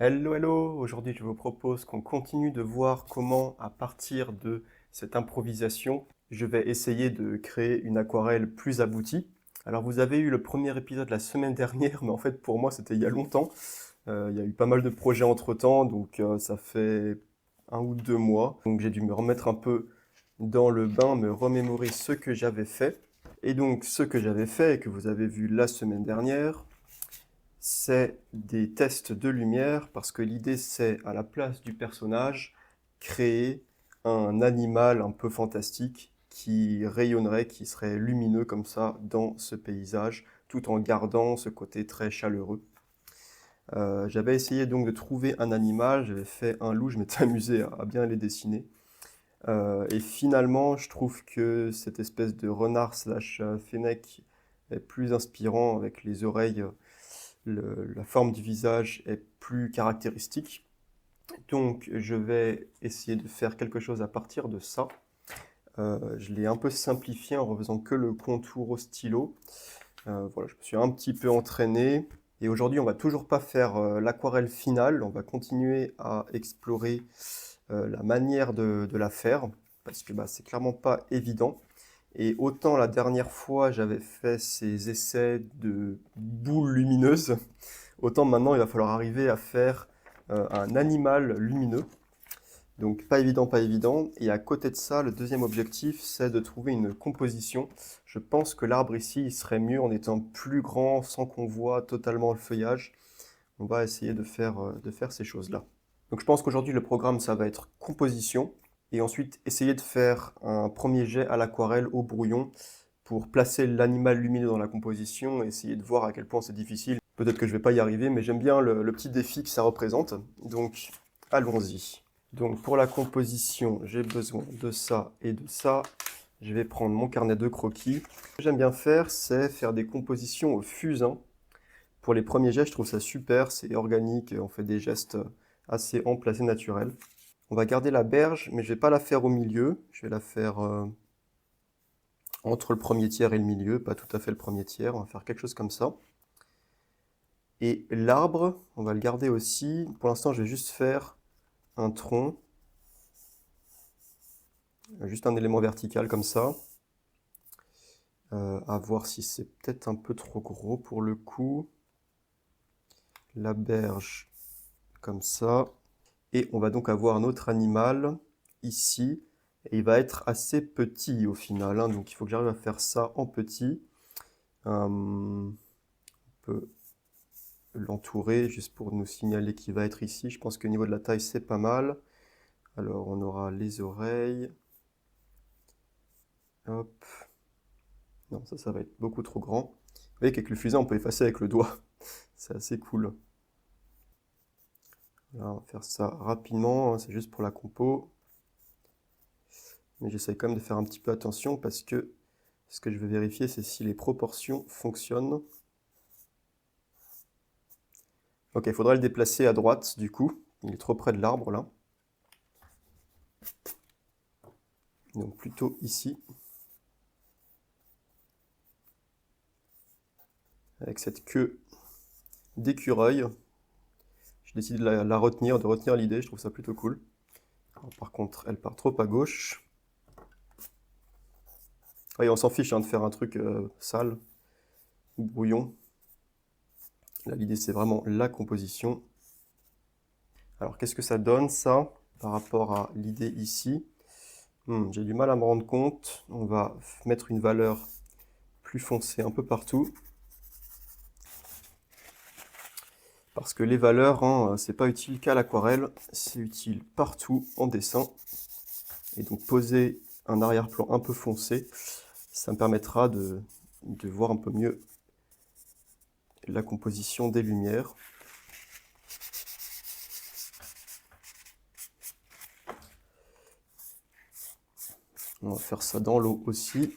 Hello, hello! Aujourd'hui, je vous propose qu'on continue de voir comment, à partir de cette improvisation, je vais essayer de créer une aquarelle plus aboutie. Alors, vous avez eu le premier épisode la semaine dernière, mais en fait, pour moi, c'était il y a longtemps. Il y a eu pas mal de projets entre-temps, donc ça fait 1 ou 2 mois. Donc, j'ai dû me remettre un peu dans le bain, me remémorer ce que j'avais fait. Et donc, ce que j'avais fait et que vous avez vu la semaine dernière, c'est des tests de lumière parce que l'idée c'est à la place du personnage créer un animal un peu fantastique qui rayonnerait, qui serait lumineux comme ça dans ce paysage tout en gardant ce côté très chaleureux. J'avais essayé donc de trouver un animal, j'avais fait un loup, je m'étais amusé à bien les dessiner. Et finalement, je trouve que cette espèce de renard slash fennec est plus inspirant avec les oreilles, la forme du visage est plus caractéristique. Donc je vais essayer de faire quelque chose à partir de ça. Je l'ai un peu simplifié en refaisant que le contour au stylo. Voilà, je me suis un petit peu entraîné. Et aujourd'hui, on va toujours pas faire l'aquarelle finale. On va continuer à explorer la manière de la faire parce que bah, c'est clairement pas évident. Et autant la dernière fois, j'avais fait ces essais de boules lumineuses, autant maintenant, il va falloir arriver à faire un animal lumineux. Donc pas évident, pas évident. Et à côté de ça, le deuxième objectif, c'est de trouver une composition. Je pense que l'arbre ici, il serait mieux en étant plus grand, sans qu'on voit totalement le feuillage. On va essayer de faire ces choses-là. Donc je pense qu'aujourd'hui, le programme, ça va être composition. Et ensuite, essayer de faire un premier jet à l'aquarelle au brouillon pour placer l'animal lumineux dans la composition et essayer de voir à quel point c'est difficile. Peut-être que je vais pas y arriver, mais j'aime bien le petit défi que ça représente. Donc, allons-y. Donc, pour la composition, j'ai besoin de ça et de ça. Je vais prendre mon carnet de croquis. Ce que j'aime bien faire, c'est faire des compositions au fusain. Pour les premiers gestes, je trouve ça super, c'est organique, on fait des gestes assez amples, assez naturels. On va garder la berge, mais je vais pas la faire au milieu. Je vais la faire entre le premier tiers et le milieu, pas tout à fait le premier tiers. On va faire quelque chose comme ça. Et l'arbre, on va le garder aussi. Pour l'instant, je vais juste faire un tronc, juste un élément vertical comme ça. À voir si c'est peut-être un peu trop gros pour le coup. La berge, comme ça. Et on va donc avoir un autre animal ici. Et il va être assez petit au final, hein, donc il faut que j'arrive à faire ça en petit. On peut l'entourer juste pour nous signaler qu'il va être ici. Je pense qu'au niveau de la taille, c'est pas mal. Alors on aura les oreilles. Hop. Non, ça va être beaucoup trop grand. Vous voyez qu'avec le fusain, on peut effacer avec le doigt. C'est assez cool. Là, on va faire ça rapidement, hein, c'est juste pour la compo. Mais j'essaie quand même de faire un petit peu attention parce que ce que je veux vérifier, c'est si les proportions fonctionnent. Ok, il faudra le déplacer à droite du coup. Il est trop près de l'arbre là. Donc plutôt ici. Avec cette queue d'écureuil. J'ai décidé de la retenir, de retenir l'idée, je trouve ça plutôt cool. Alors, par contre, elle part trop à gauche. Oui, on s'en fiche hein, de faire un truc sale ou brouillon. Là, l'idée, c'est vraiment la composition. Alors, qu'est-ce que ça donne, ça, par rapport à l'idée ici? J'ai du mal à me rendre compte. On va mettre une valeur plus foncée un peu partout. Parce que les valeurs, hein, c'est pas utile qu'à l'aquarelle, c'est utile partout en dessin. Et donc, poser un arrière-plan un peu foncé, ça me permettra de voir un peu mieux la composition des lumières. On va faire ça dans l'eau aussi.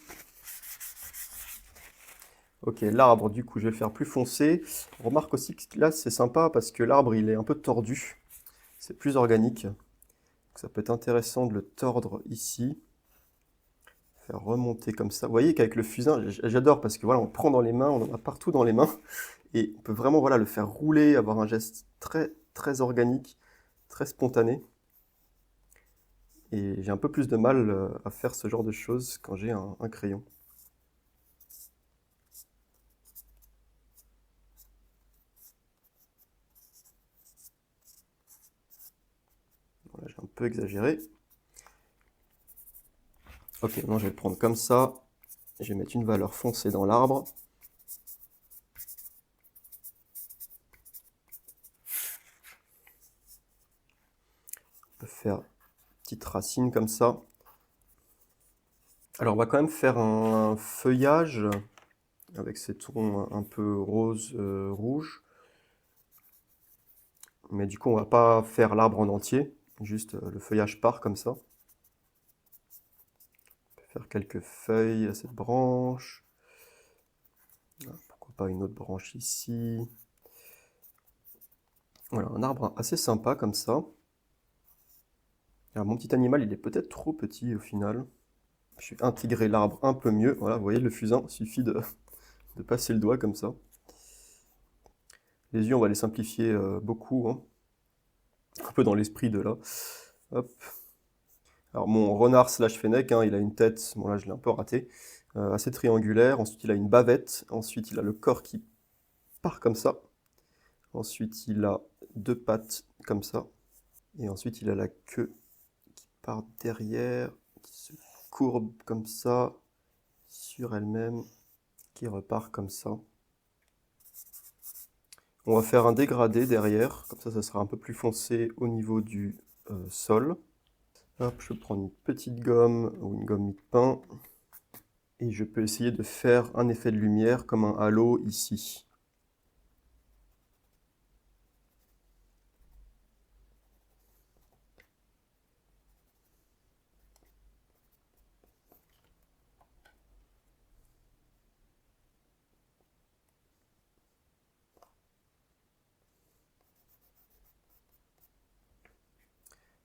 Ok, l'arbre, du coup, je vais le faire plus foncé. On remarque aussi que là, c'est sympa parce que l'arbre, il est un peu tordu. C'est plus organique. Donc, ça peut être intéressant de le tordre ici. Faire remonter comme ça. Vous voyez qu'avec le fusain, j'adore parce que voilà, on le prend dans les mains, on en a partout dans les mains. Et on peut vraiment voilà, le faire rouler, avoir un geste très très organique, très spontané. Et j'ai un peu plus de mal à faire ce genre de choses quand j'ai un crayon. Voilà, j'ai un peu exagéré. Ok, maintenant je vais le prendre comme ça. Je vais mettre une valeur foncée dans l'arbre. On peut faire une petite racine comme ça. Alors on va quand même faire un feuillage avec ces tons un peu rose, rouge. Mais du coup on va pas faire l'arbre en entier, juste le feuillage part comme ça. On peut faire quelques feuilles à cette branche. Pourquoi pas une autre branche ici. Voilà, un arbre assez sympa comme ça. Alors mon petit animal, il est peut-être trop petit au final. Je vais intégrer l'arbre un peu mieux. Voilà, vous voyez le fusain, il suffit de passer le doigt comme ça. Les yeux, on va les simplifier beaucoup, hein. Un peu dans l'esprit de là. Hop. Alors mon renard slash fennec, hein, il a une tête, bon là je l'ai un peu raté, assez triangulaire. Ensuite il a une bavette. Ensuite il a le corps qui part comme ça. Ensuite il a deux pattes comme ça. Et ensuite il a la queue qui part derrière, qui se courbe comme ça sur elle-même, qui repart comme ça. On va faire un dégradé derrière, comme ça sera un peu plus foncé au niveau du sol. Hop, je vais prendre une petite gomme ou une gomme mie-de-pain et je peux essayer de faire un effet de lumière comme un halo ici.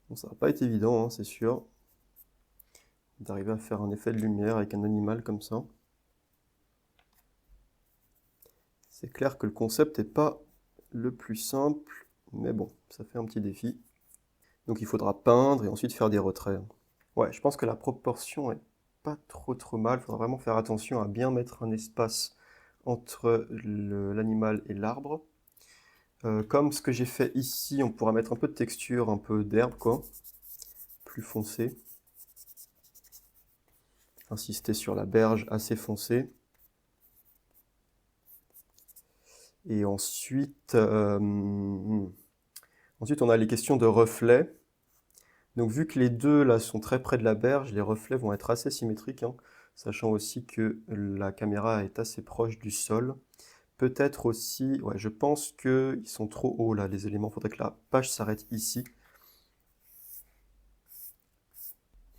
Bon, ça va pas être évident, hein, c'est sûr, d'arriver à faire un effet de lumière avec un animal comme ça. C'est clair que le concept n'est pas le plus simple, mais bon, ça fait un petit défi. Donc il faudra peindre et ensuite faire des retraits. Ouais, je pense que la proportion est pas trop mal. Il faudra vraiment faire attention à bien mettre un espace entre l'animal et l'arbre. Comme ce que j'ai fait ici, on pourra mettre un peu de texture, un peu d'herbe, quoi. Plus foncé. Insister sur la berge assez foncée. Et ensuite, ensuite, on a les questions de reflets. Donc vu que les deux là sont très près de la berge, les reflets vont être assez symétriques, hein, sachant aussi que la caméra est assez proche du sol. Peut-être aussi, ouais, je pense qu'ils sont trop hauts là, les éléments. Il faudrait que la page s'arrête ici.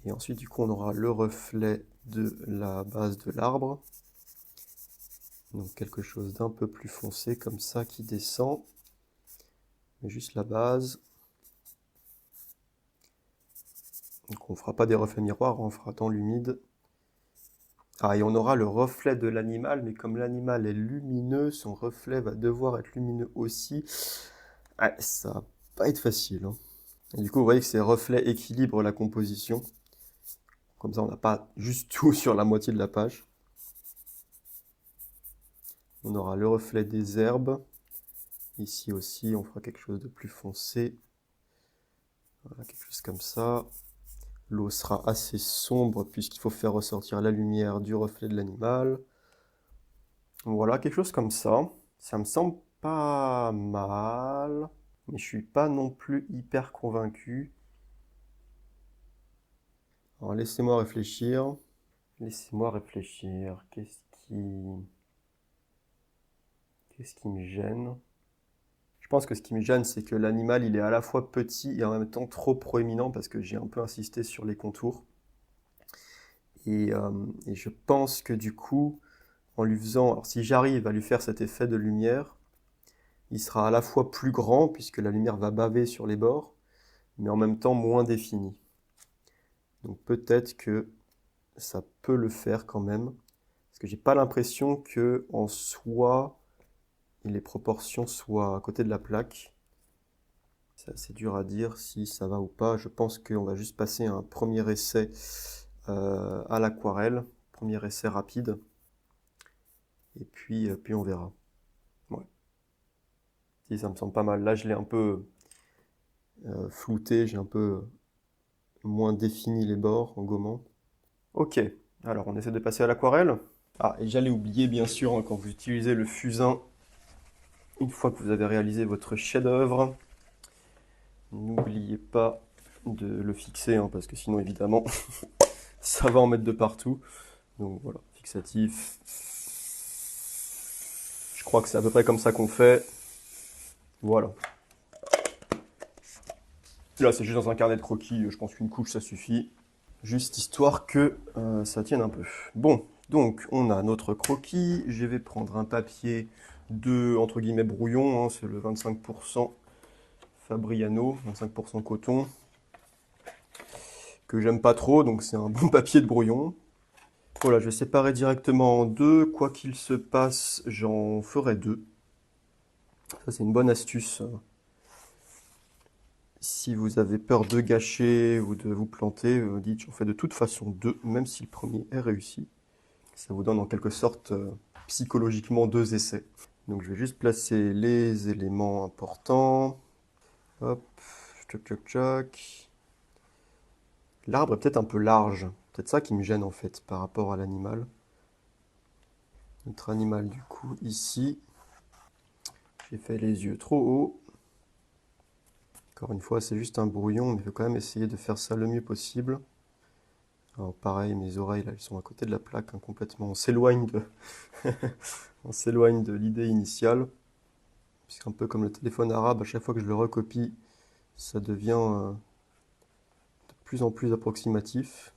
Et ensuite, du coup, on aura le reflet de la base de l'arbre. Donc quelque chose d'un peu plus foncé comme ça qui descend. Mais juste la base. Donc on fera pas des reflets miroirs, on fera dans l'humide. Ah, et on aura le reflet de l'animal, mais comme l'animal est lumineux, son reflet va devoir être lumineux aussi. Ouais, ça va pas être facile, hein. Et du coup, vous voyez que ces reflets équilibrent la composition. Comme ça, on n'a pas juste tout sur la moitié de la page. On aura le reflet des herbes. Ici aussi, on fera quelque chose de plus foncé. Voilà, quelque chose comme ça. L'eau sera assez sombre puisqu'il faut faire ressortir la lumière du reflet de l'animal. Voilà, quelque chose comme ça. Ça me semble pas mal, mais je suis pas non plus hyper convaincu. Alors laissez-moi réfléchir. Laissez-moi réfléchir. Qu'est-ce qui me gêne? Je pense que ce qui me gêne, c'est que l'animal, il est à la fois petit et en même temps trop proéminent parce que j'ai un peu insisté sur les contours. Et je pense que du coup, en lui faisant, alors si j'arrive à lui faire cet effet de lumière, il sera à la fois plus grand puisque la lumière va baver sur les bords, mais en même temps moins défini. Donc peut-être que ça peut le faire quand même, parce que j'ai pas l'impression que en soi les proportions soient à côté de la plaque. C'est assez dur à dire si ça va ou pas. Je pense qu'on va juste passer un premier essai à l'aquarelle, premier essai rapide, et puis on verra. Ouais. Si ça me semble pas mal. Là, je l'ai un peu flouté, j'ai un peu moins défini les bords en gommant. Ok, alors on essaie de passer à l'aquarelle. Ah, et j'allais oublier bien sûr, hein, quand vous utilisez le fusain, une fois que vous avez réalisé votre chef-d'œuvre, n'oubliez pas de le fixer, hein, parce que sinon évidemment ça va en mettre de partout. Donc voilà, fixatif. Je crois que c'est à peu près comme ça qu'on fait. Voilà. Là c'est juste dans un carnet de croquis, je pense qu'une couche ça suffit. Juste histoire que ça tienne un peu. Bon, donc on a notre croquis. Je vais prendre un papier de, entre guillemets, brouillon, hein, c'est le 25% Fabriano, 25% coton, que j'aime pas trop, donc c'est un bon papier de brouillon. Voilà, je vais séparer directement en deux. Quoi qu'il se passe, j'en ferai deux. Ça, c'est une bonne astuce. Si vous avez peur de gâcher ou de vous planter, vous dites j'en fais de toute façon deux, même si le premier est réussi. Ça vous donne en quelque sorte psychologiquement deux essais. Donc je vais juste placer les éléments importants. Hop, tchac tchac tchac. L'arbre est peut-être un peu large. Peut-être ça qui me gêne en fait par rapport à l'animal. Notre animal du coup ici. J'ai fait les yeux trop hauts. Encore une fois, c'est juste un brouillon, mais je vais quand même essayer de faire ça le mieux possible. Alors pareil, mes oreilles là, elles sont à côté de la plaque, hein, complètement. On s'éloigne de, on s'éloigne de l'idée initiale. C'est un peu comme le téléphone arabe, à chaque fois que je le recopie, ça devient de plus en plus approximatif.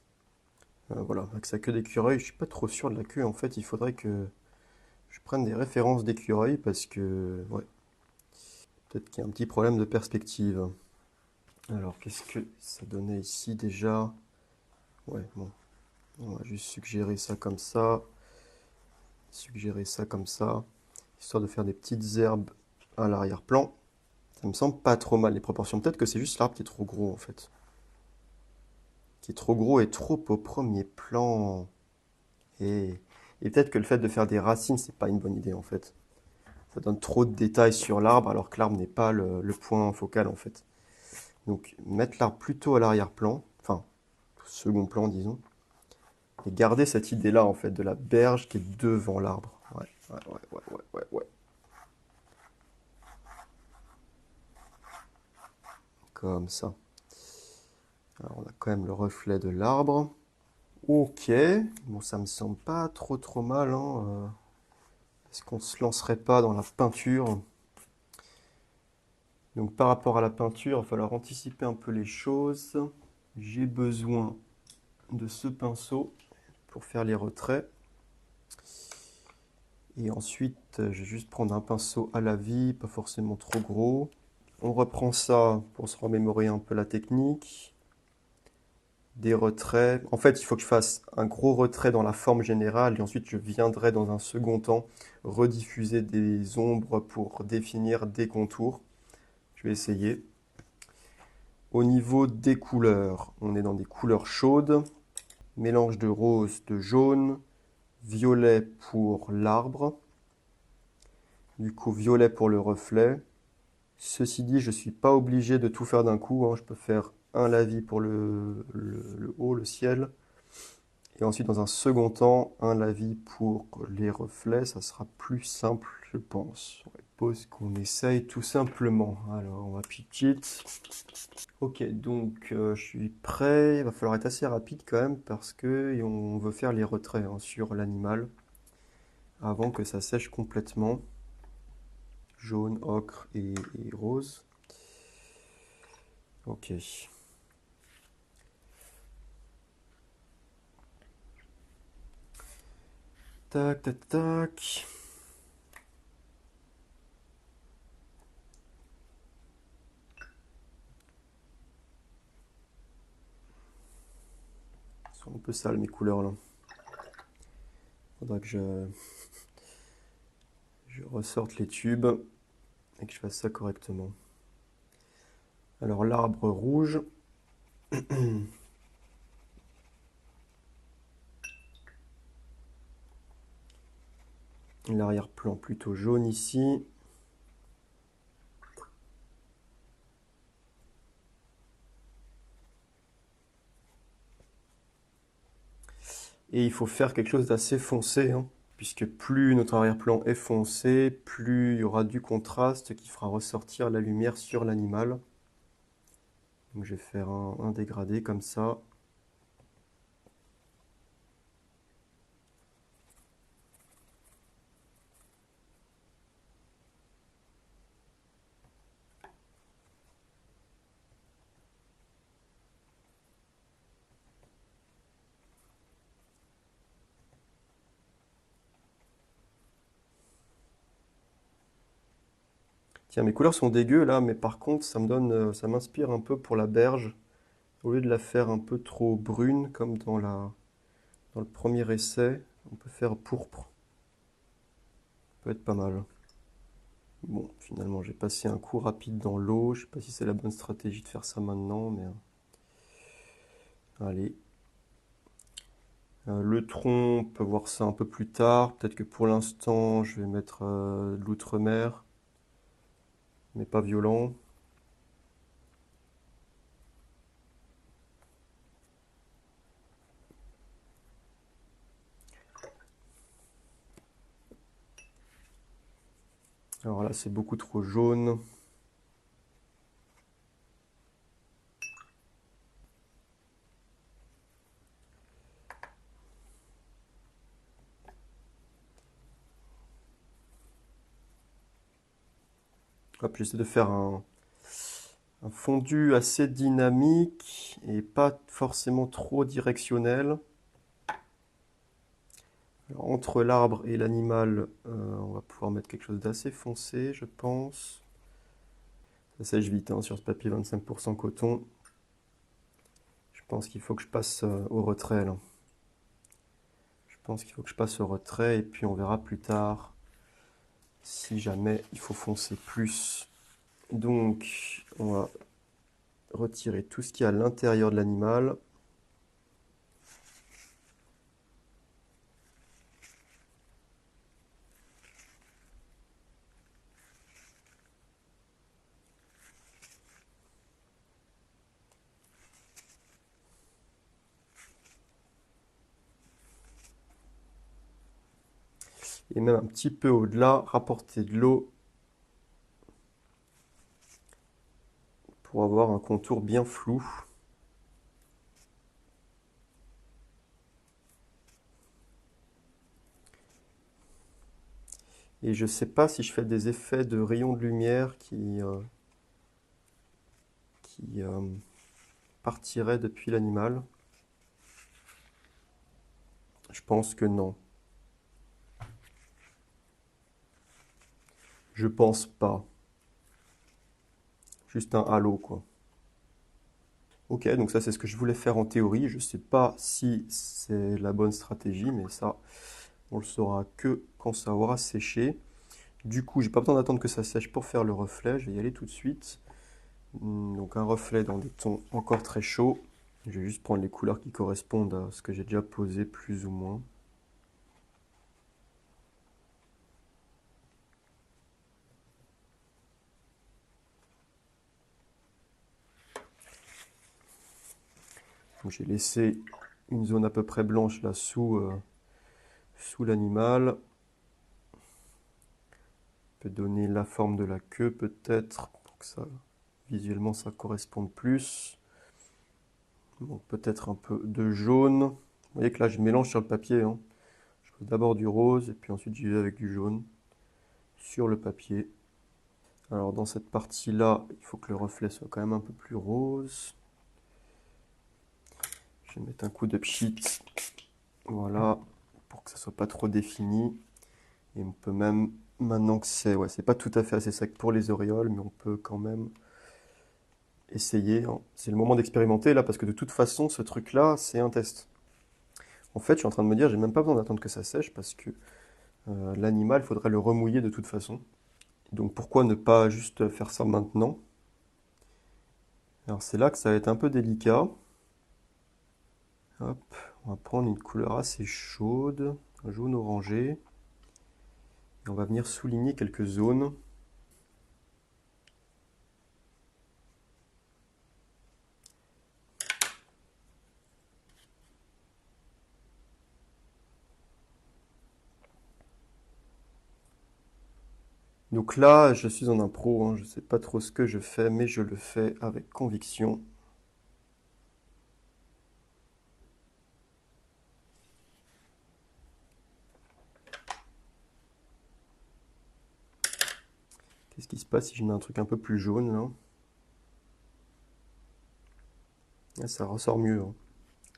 Voilà, avec sa queue d'écureuil, je suis pas trop sûr de la queue en fait, il faudrait que je prenne des références d'écureuil parce que, ouais, peut-être qu'il y a un petit problème de perspective. Alors, qu'est-ce que ça donnait ici déjà? Ouais, bon, on va juste suggérer ça comme ça, histoire de faire des petites herbes à l'arrière-plan. Ça me semble pas trop mal les proportions. Peut-être que c'est juste l'arbre qui est trop gros en fait. Qui est trop gros et trop au premier plan. Et, et peut-être que le fait de faire des racines, c'est pas une bonne idée en fait. Ça donne trop de détails sur l'arbre alors que l'arbre n'est pas le point focal en fait. Donc mettre l'arbre plutôt à l'arrière-plan, enfin second plan disons, et garder cette idée-là en fait de la berge qui est devant l'arbre. Ouais, ouais, ouais, ouais, ouais, ouais, ouais. Comme ça. Alors on a quand même le reflet de l'arbre. Ok, bon ça me semble pas trop mal, hein. Est-ce qu'on se lancerait pas dans la peinture? Donc par rapport à la peinture, il va falloir anticiper un peu les choses. J'ai besoin de ce pinceau pour faire les retraits. Et ensuite, je vais juste prendre un pinceau à la vie, pas forcément trop gros. On reprend ça pour se remémorer un peu la technique. Des retraits. En fait, il faut que je fasse un gros retrait dans la forme générale et ensuite je viendrai dans un second temps rediffuser des ombres pour définir des contours. Je vais essayer. Au niveau des couleurs, on est dans des couleurs chaudes. Mélange de rose, de jaune, violet pour l'arbre. Du coup, violet pour le reflet. Ceci dit, je ne suis pas obligé de tout faire d'un coup, hein. Je peux faire un lavis pour le haut, le ciel. Et ensuite, dans un second temps, un lavis pour les reflets. Ça sera plus simple, je pense. On suppose qu'on essaye tout simplement. Alors, on va petite. Ok, donc je suis prêt. Il va falloir être assez rapide quand même parce que on veut faire les retraits, hein, sur l'animal avant que ça sèche complètement. Jaune, ocre et rose. Ok. Tac, tac, tac. Elles sont un peu sales mes couleurs là. Faudra que je ressorte les tubes et que je fasse ça correctement. Alors l'arbre rouge. L'arrière-plan plutôt jaune ici. Et il faut faire quelque chose d'assez foncé, hein, puisque plus notre arrière-plan est foncé, plus il y aura du contraste qui fera ressortir la lumière sur l'animal. Donc je vais faire un dégradé comme ça. Tiens, mes couleurs sont dégueu là, mais par contre ça me donne, ça m'inspire un peu pour la berge. Au lieu de la faire un peu trop brune comme dans le premier essai, on peut faire pourpre. Ça peut être pas mal. Bon, finalement j'ai passé un coup rapide dans l'eau. Je sais pas si c'est la bonne stratégie de faire ça maintenant, mais allez. Le tronc, on peut voir ça un peu plus tard. Peut-être que pour l'instant, je vais mettre de l'outre-mer, mais pas violent. Alors là, c'est beaucoup trop jaune. Hop, j'essaie de faire un fondu assez dynamique et pas forcément trop directionnel. Alors, entre l'arbre et l'animal, on va pouvoir mettre quelque chose d'assez foncé, je pense. Ça sèche vite hein, sur ce papier 25% coton. Je pense qu'il faut que je passe au retrait là. Je pense qu'il faut que je passe au retrait et puis on verra plus tard si jamais il faut foncer plus. Donc, on va retirer tout ce qui est à l'intérieur de l'animal. Et même un petit peu au-delà, rapporter de l'eau pour avoir un contour bien flou. Et je sais pas si je fais des effets de rayons de lumière qui partiraient depuis l'animal. Je pense que non. Je pense pas. Juste un halo, quoi. Ok, donc ça c'est ce que je voulais faire en théorie. Je sais pas si c'est la bonne stratégie, mais ça, on le saura que quand ça aura séché. Du coup, j'ai pas besoin d'attendre que ça sèche pour faire le reflet. Je vais y aller tout de suite. Donc un reflet dans des tons encore très chauds. Je vais juste prendre les couleurs qui correspondent à ce que j'ai déjà posé plus ou moins. J'ai laissé une zone à peu près blanche là sous l'animal. On peut donner la forme de la queue peut-être pour que ça visuellement ça corresponde plus. Donc peut-être un peu de jaune. Vous voyez que là je mélange sur le papier, hein. Je pose d'abord du rose et puis ensuite j'y vais avec du jaune sur le papier. Alors dans cette partie-là, il faut que le reflet soit quand même un peu plus rose. Je vais mettre un coup de pchit, voilà, pour que ça soit pas trop défini. Et on peut même, maintenant que c'est pas tout à fait assez sec pour les auréoles, mais on peut quand même essayer, hein. C'est le moment d'expérimenter là, parce que de toute façon, ce truc-là, c'est un test. En fait, je suis en train de me dire, j'ai même pas besoin d'attendre que ça sèche, parce que l'animal, il faudrait le remouiller de toute façon. Donc pourquoi ne pas juste faire ça maintenant? Alors c'est là que ça va être un peu délicat. Hop, on va prendre une couleur assez chaude, un jaune orangé. Et on va venir souligner quelques zones. Donc là, je suis en impro, hein, je ne sais pas trop ce que je fais, mais je le fais avec conviction. Qu'est-ce qui se passe si je mets un truc un peu plus jaune là? Ah, ça ressort mieux, hein.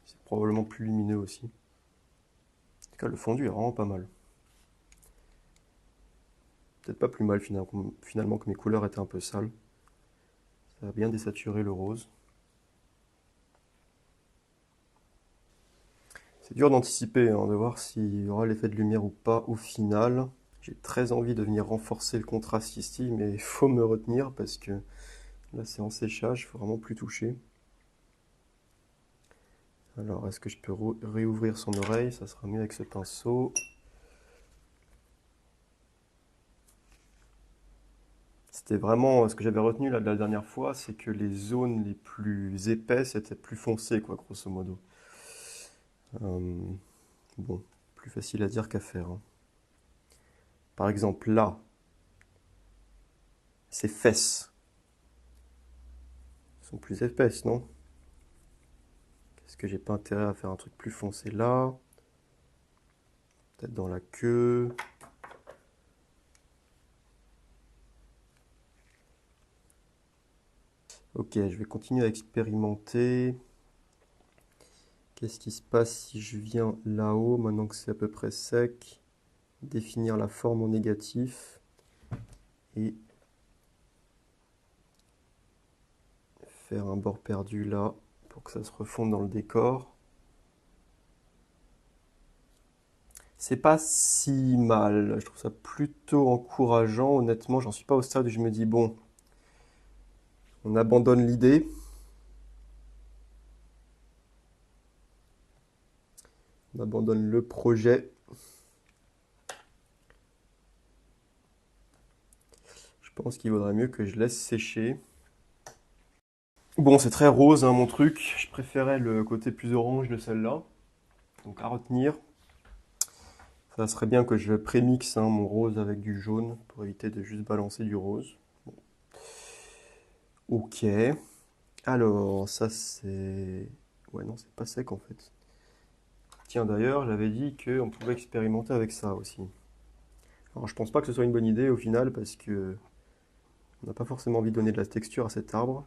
C'est probablement plus lumineux aussi. En tout cas, le fondu est vraiment pas mal. Peut-être pas plus mal finalement que mes couleurs étaient un peu sales. Ça a bien désaturé le rose. C'est dur d'anticiper, hein, de voir s'il y aura l'effet de lumière ou pas au final. J'ai très envie de venir renforcer le contraste ici, mais il faut me retenir parce que là c'est en séchage, il faut vraiment plus toucher. Alors, est-ce que je peux réouvrir son oreille? Ça sera mieux avec ce pinceau. C'était vraiment ce que j'avais retenu là de la dernière fois, c'est que les zones les plus épaisses étaient plus foncées, quoi, grosso modo. Euh, bon, plus facile à dire qu'à faire, hein. Par exemple, là, ces fesses sont plus épaisses, non? Est-ce que j'ai pas intérêt à faire un truc plus foncé là? Peut-être dans la queue. Ok, je vais continuer à expérimenter. Qu'est-ce qui se passe si je viens là-haut, maintenant que c'est à peu près sec? Définir la forme en négatif et faire un bord perdu là pour que ça se refonde dans le décor. C'est pas si mal, je trouve ça plutôt encourageant. Honnêtement, j'en suis pas au stade où je me dis bon, on abandonne l'idée. On abandonne le projet. Je pense qu'il vaudrait mieux que je laisse sécher. Bon, c'est très rose, hein, mon truc. Je préférais le côté plus orange de celle-là. Donc à retenir. Ça serait bien que je prémixe, hein, mon rose avec du jaune pour éviter de juste balancer du rose. Ok. Alors, ça c'est... Ouais, non, c'est pas sec en fait. Tiens, d'ailleurs, j'avais dit qu'on pouvait expérimenter avec ça aussi. Alors, je pense pas que ce soit une bonne idée au final parce que on n'a pas forcément envie de donner de la texture à cet arbre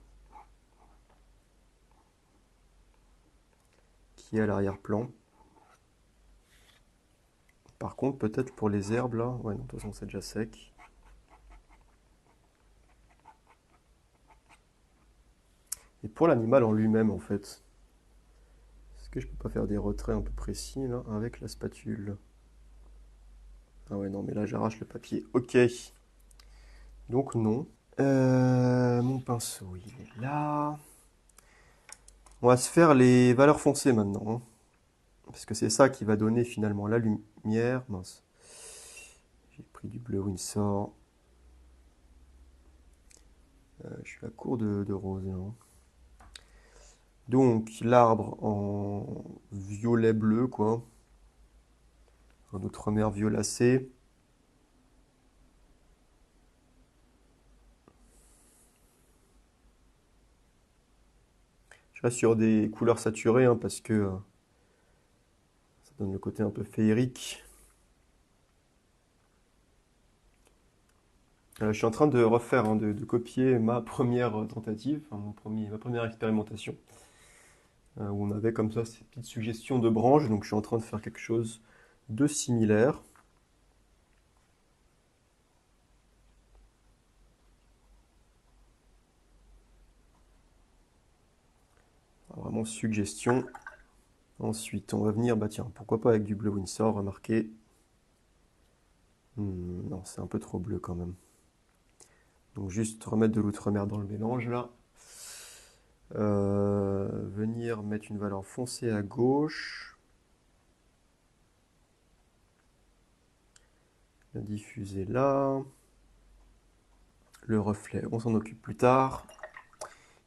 qui est à l'arrière-plan. Par contre, peut-être pour les herbes là, ouais, non, de toute façon, c'est déjà sec. Et pour l'animal en lui-même, en fait, est-ce que je peux pas faire des retraits un peu précis là avec la spatule? Ah ouais, non, mais là j'arrache le papier. Ok. Donc non. Mon pinceau, il est là. On va se faire les valeurs foncées maintenant, hein. Parce que c'est ça qui va donner finalement la lumière. Mince. J'ai pris du bleu Winsor. Je suis à court de rose là, hein. Donc l'arbre en violet bleu, quoi. Un outre-mer violacé. Je reste sur des couleurs saturées, hein, parce que ça donne le côté un peu féerique. Je suis en train de refaire, hein, de copier ma première tentative, enfin, ma première expérimentation, où on avait comme ça ces petites suggestions de branches. Donc je suis en train de faire quelque chose de similaire. Vraiment suggestion. Ensuite, on va venir, bah tiens, pourquoi pas avec du bleu Winsor, remarquez. Non, c'est un peu trop bleu quand même. Donc juste remettre de l'outre-mer dans le mélange là. Venir mettre une valeur foncée à gauche. La diffuser là. Le reflet, on s'en occupe plus tard.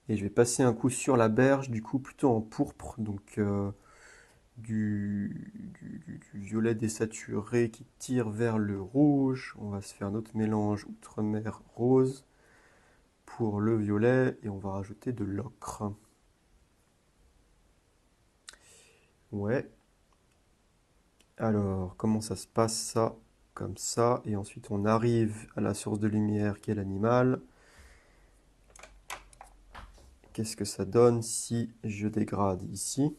Et je vais passer un coup sur la berge, du coup plutôt en pourpre, donc du violet désaturé qui tire vers le rouge. On va se faire notre mélange outre-mer rose pour le violet et on va rajouter de l'ocre. Ouais. Alors, comment ça se passe ça? Comme ça. Et ensuite, on arrive à la source de lumière qui est l'animal. Qu'est-ce que ça donne si je dégrade ici?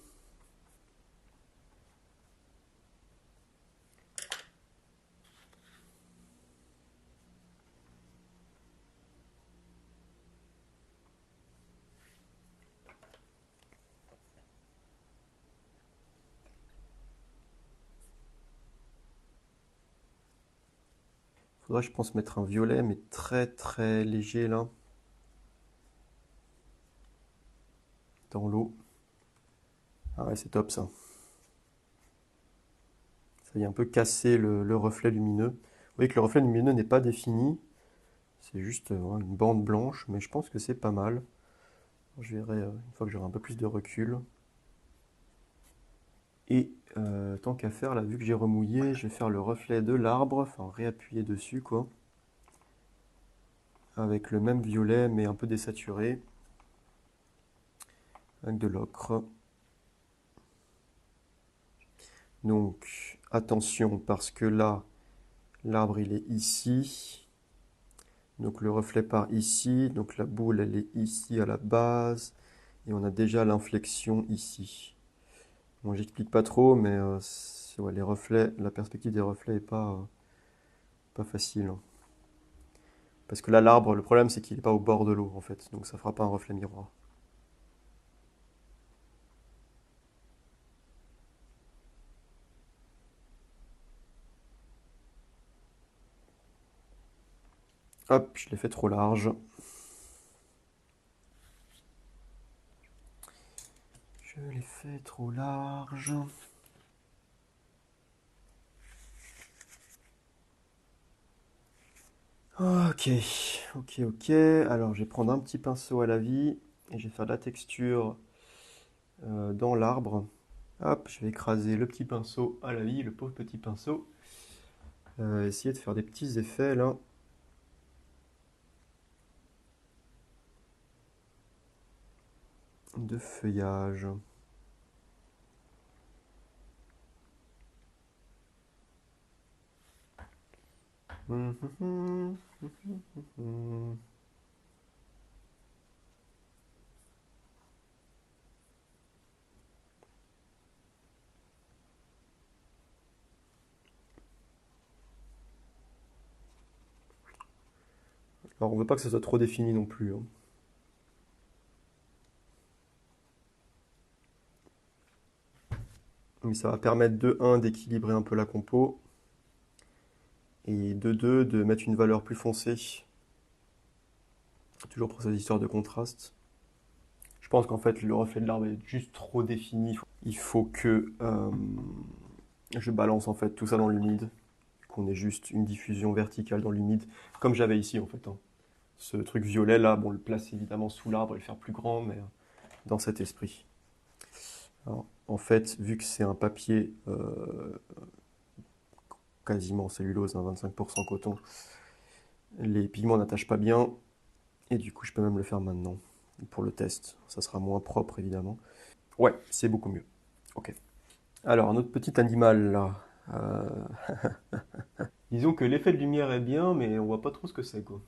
Faudrait, je pense, mettre un violet, mais très très léger là, dans l'eau. Ah ouais, c'est top ça. Ça vient un peu casser le reflet lumineux. Vous voyez que le reflet lumineux n'est pas défini. C'est juste une bande blanche, mais je pense que c'est pas mal. Je verrai une fois que j'aurai un peu plus de recul. Et tant qu'à faire, là, vu que j'ai remouillé, je vais faire le reflet de l'arbre, enfin réappuyer dessus, quoi. Avec le même violet, mais un peu désaturé. Avec de l'ocre. Donc, attention, parce que là, l'arbre, il est ici. Donc, le reflet part ici. Donc, la boule, elle est ici à la base. Et on a déjà l'inflexion ici. Bon, j'explique pas trop, mais ouais, les reflets, la perspective des reflets est pas facile, hein. Parce que là, l'arbre, le problème, c'est qu'il n'est pas au bord de l'eau, en fait. Donc, ça fera pas un reflet miroir. Hop, je l'ai fait trop large. Je l'ai fait trop large. Ok, ok. Alors, je vais prendre un petit pinceau à la vie et je vais faire de la texture dans l'arbre. Hop, je vais écraser le petit pinceau à la vie, le pauvre petit pinceau. Essayer de faire des petits effets là. De feuillage. Alors, on veut pas que ça soit trop défini non plus, hein. Mais ça va permettre de 1 d'équilibrer un peu la compo et de 2 de mettre une valeur plus foncée. Toujours pour cette histoire de contraste. Je pense qu'en fait le reflet de l'arbre est juste trop défini. Il faut que je balance en fait tout ça dans l'humide, qu'on ait juste une diffusion verticale dans l'humide, comme j'avais ici en fait, hein. Ce truc violet là, bon, le placer évidemment sous l'arbre et le faire plus grand, mais dans cet esprit. Alors, en fait, vu que c'est un papier quasiment cellulose, hein, 25% coton, les pigments n'attachent pas bien, et du coup je peux même le faire maintenant pour le test. Ça sera moins propre évidemment. Ouais, c'est beaucoup mieux. Ok. Alors, notre petit animal là. Euh, Disons que l'effet de lumière est bien, mais on voit pas trop ce que c'est, quoi.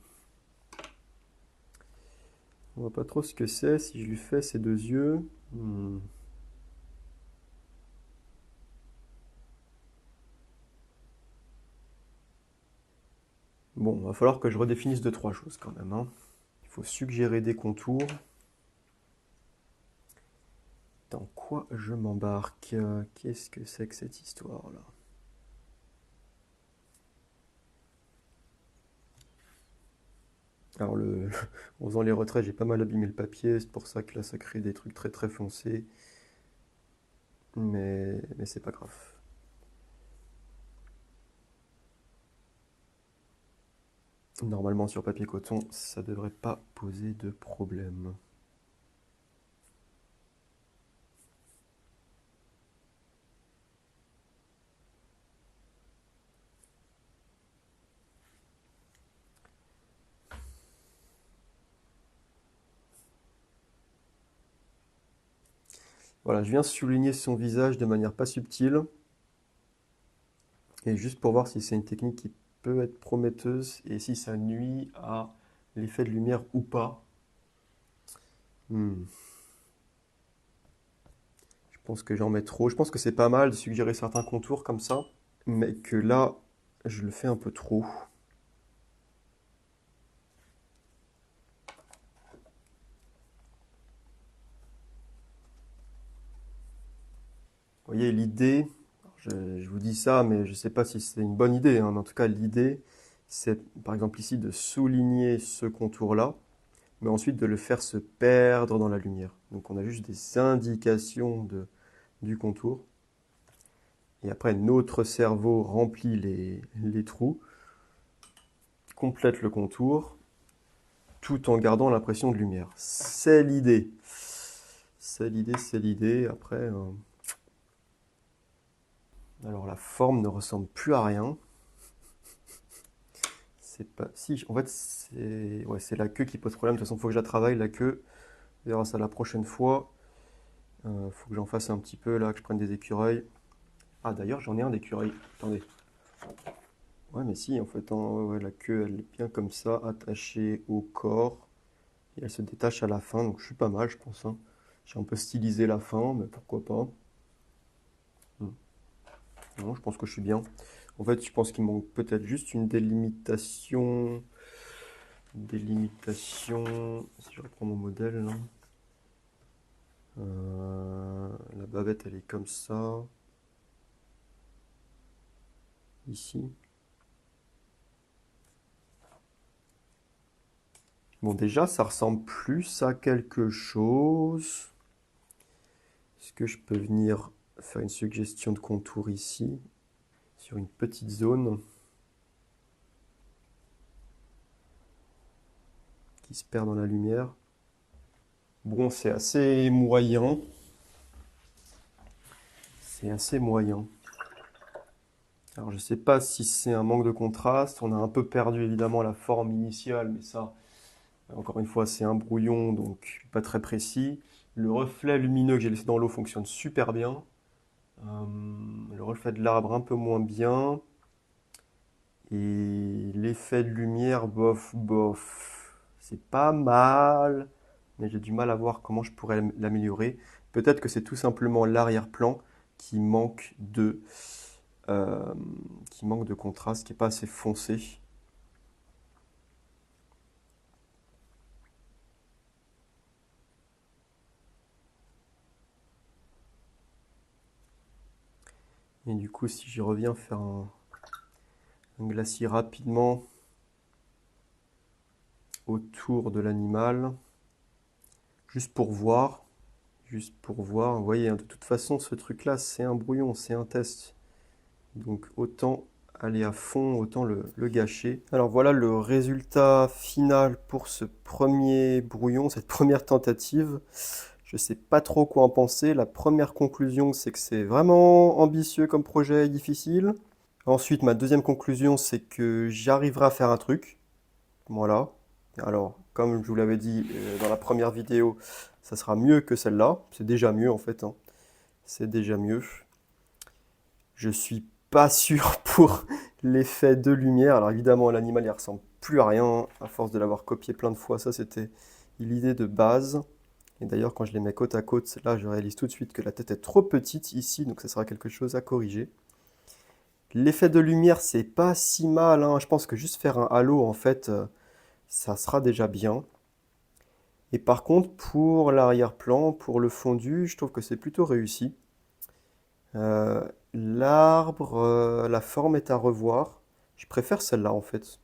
On voit pas trop ce que c'est si je lui fais ses deux yeux. Hmm. Bon, va falloir que je redéfinisse deux, trois choses quand même, hein. Il faut suggérer des contours. Dans quoi je m'embarque? Qu'est-ce que c'est que cette histoire-là? Alors en faisant les retraits, j'ai pas mal abîmé le papier, c'est pour ça que là ça crée des trucs très très foncés, mais c'est pas grave. Normalement sur papier coton, ça devrait pas poser de problème. Voilà, je viens souligner son visage de manière pas subtile, et juste pour voir si c'est une technique qui peut être prometteuse et si ça nuit à l'effet de lumière ou pas. Hmm, je pense que j'en mets trop. Je pense que c'est pas mal de suggérer certains contours comme ça, mais que là, je le fais un peu trop. Vous voyez, l'idée, je vous dis ça, mais je ne sais pas si c'est une bonne idée, hein, mais en tout cas, l'idée, c'est par exemple ici de souligner ce contour-là, mais ensuite de le faire se perdre dans la lumière. Donc on a juste des indications du contour. Et après, notre cerveau remplit les trous, complète le contour, tout en gardant l'impression de lumière. C'est l'idée. C'est l'idée, c'est l'idée. Après, alors la forme ne ressemble plus à rien. C'est pas. Si, en fait, c'est ouais, c'est la queue qui pose problème. De toute façon, il faut que je la travaille, la queue. On verra ça la prochaine fois. Faut que j'en fasse un petit peu là, que je prenne des écureuils. Ah, d'ailleurs, j'en ai un d'écureuil. Attendez. Ouais, mais si, en fait, hein, ouais, ouais, la queue, elle est bien comme ça, attachée au corps. Et elle se détache à la fin, donc je suis pas mal, je pense, hein. J'ai un peu stylisé la fin, mais pourquoi pas. Hmm. Non, je pense que je suis bien. En fait, je pense qu'il manque peut-être juste une délimitation. Délimitation. Si je reprends mon modèle, là. La bavette, elle est comme ça. Ici. Bon, déjà, ça ressemble plus à quelque chose. Est-ce que je peux venir faire une suggestion de contour ici, sur une petite zone qui se perd dans la lumière? Bon, c'est assez moyen. C'est assez moyen. Alors, je sais pas si c'est un manque de contraste. On a un peu perdu évidemment la forme initiale, mais ça, encore une fois, c'est un brouillon, donc pas très précis. Le reflet lumineux que j'ai laissé dans l'eau fonctionne super bien. Le reflet de l'arbre un peu moins bien. Et l'effet de lumière, bof, bof. C'est pas mal, mais j'ai du mal à voir comment je pourrais l'améliorer. Peut-être que c'est tout simplement l'arrière-plan qui manque de, euh, qui manque de contraste, qui est pas assez foncé. Et du coup, si je reviens faire un glacis rapidement autour de l'animal, juste pour voir, juste pour voir. Vous voyez, hein, de toute façon, ce truc-là, c'est un brouillon, c'est un test. Donc autant aller à fond, autant le gâcher. Alors voilà le résultat final pour ce premier brouillon, cette première tentative. Je sais pas trop quoi en penser. La première conclusion, c'est que c'est vraiment ambitieux comme projet et difficile. Ensuite, ma deuxième conclusion, c'est que j'arriverai à faire un truc. Voilà. Alors, comme je vous l'avais dit dans la première vidéo, ça sera mieux que celle-là. C'est déjà mieux en fait, hein. C'est déjà mieux. Je suis pas sûr pour l'effet de lumière. Alors évidemment, l'animal, il ressemble plus à rien à force de l'avoir copié plein de fois. Ça, c'était l'idée de base. Et d'ailleurs, quand je les mets côte à côte, là, je réalise tout de suite que la tête est trop petite ici, donc ça sera quelque chose à corriger. L'effet de lumière, c'est pas si mal, hein. Je pense que juste faire un halo, en fait, ça sera déjà bien. Et par contre, pour l'arrière-plan, pour le fondu, je trouve que c'est plutôt réussi. Euh, L'arbre, la forme est à revoir. Je préfère celle-là en fait.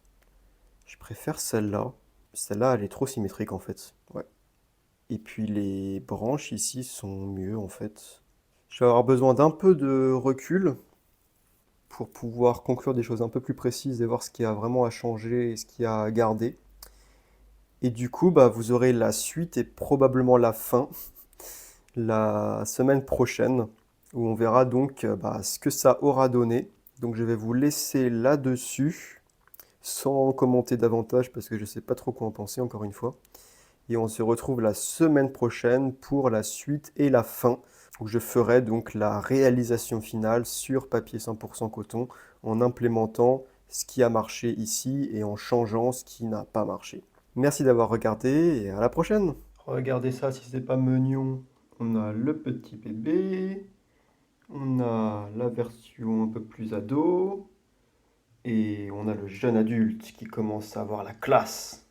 Je préfère celle-là. Celle-là, elle est trop symétrique en fait. Ouais. Et puis les branches ici sont mieux en fait. Je vais avoir besoin d'un peu de recul pour pouvoir conclure des choses un peu plus précises et voir ce qui a vraiment à changer et ce qui a à garder. Et du coup, bah, vous aurez la suite et probablement la fin la semaine prochaine, où on verra donc bah, ce que ça aura donné. Donc je vais vous laisser là-dessus, sans commenter davantage, parce que je ne sais pas trop quoi en penser, encore une fois. Et on se retrouve la semaine prochaine pour la suite et la fin, où je ferai donc la réalisation finale sur papier 100% coton, en implémentant ce qui a marché ici et en changeant ce qui n'a pas marché. Merci d'avoir regardé et à la prochaine. Regardez ça, si c'est pas mignon. On a le petit bébé, on a la version un peu plus ado, et on a le jeune adulte qui commence à avoir la classe.